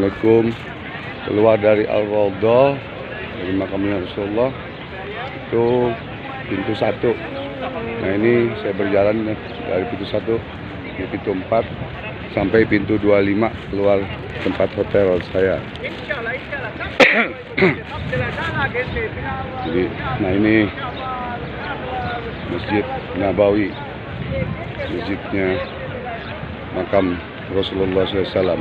Assalamualaikum. Keluar dari Al-Rawdah, dari makamnya Rasulullah, itu pintu 1. Nah, ini saya berjalan dari pintu 1 ke pintu 4 sampai pintu 25 keluar tempat hotel saya. Jadi, nah ini Masjid Nabawi, masjidnya makam Rasulullah SAW,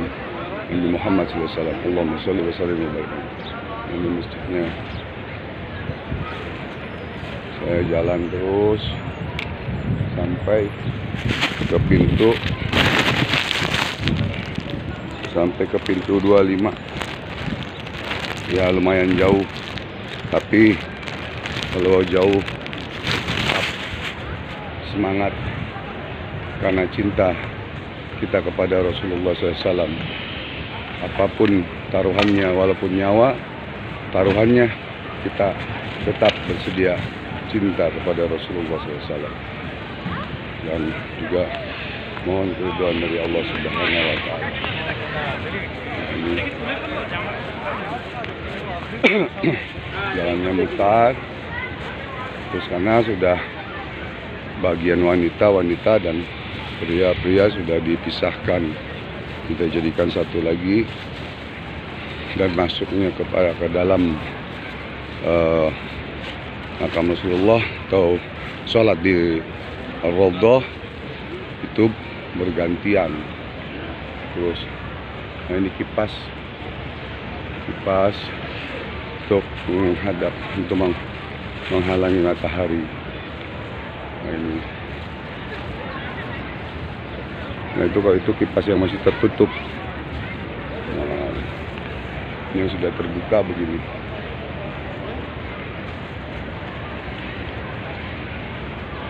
Nabi Muhammad SAW. Allahumma sholli wa sallim wa barik. Ini masjidnya. Saya jalan terus sampai ke pintu 25. Ya lumayan jauh, tapi kalau jauh semangat karena cinta kita kepada Rasulullah SAW. Apapun taruhannya, walaupun nyawa taruhannya, kita tetap bersedia cinta kepada Rasulullah SAW. Dan juga mohon keridhaan dari Allah Subhanahu wa Ta'ala. Ini jalannya mutar, terus karena sudah bagian wanita dan pria sudah dipisahkan, kita jadikan satu lagi, dan masuknya ke dalam makam Rasulullah atau sholat di Ar-Rawdah itu bergantian. Terus nah ini kipas untuk menghadap, untuk menghalangi matahari. Nah, ini. Nah itu kalau itu kipas yang masih tertutup. Nah, yang sudah terbuka begini.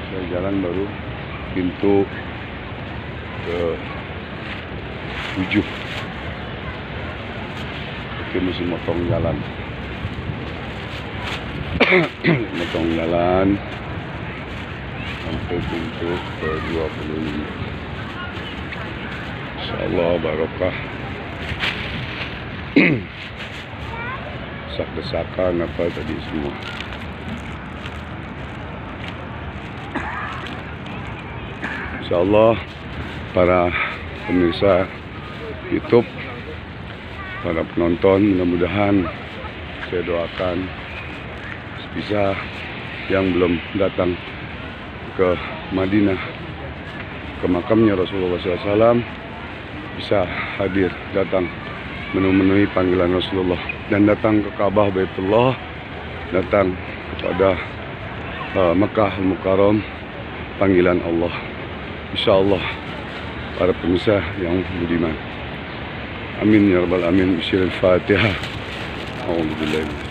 Saya jalan baru pintu ke 7. Oke, mesti motong jalan. Motong jalan sampai pintu ke 25. Insyaallah barokah. Desak-desakan apa tadi semua. Insyaallah para pemirsa YouTube, para penonton, mudah-mudahan saya doakan bisa yang belum datang ke Madinah, ke makamnya Rasulullah SAW, bisa hadir, datang memenuhi panggilan Rasulullah, dan datang ke Ka'bah Baitullah, datang kepada Mekah Al-Mukarram, panggilan Allah. Insyaallah para pemirsa yang budiman. Amin ya rabbal alamin. Bismillahirrahmanirrahim. A'udzubillahi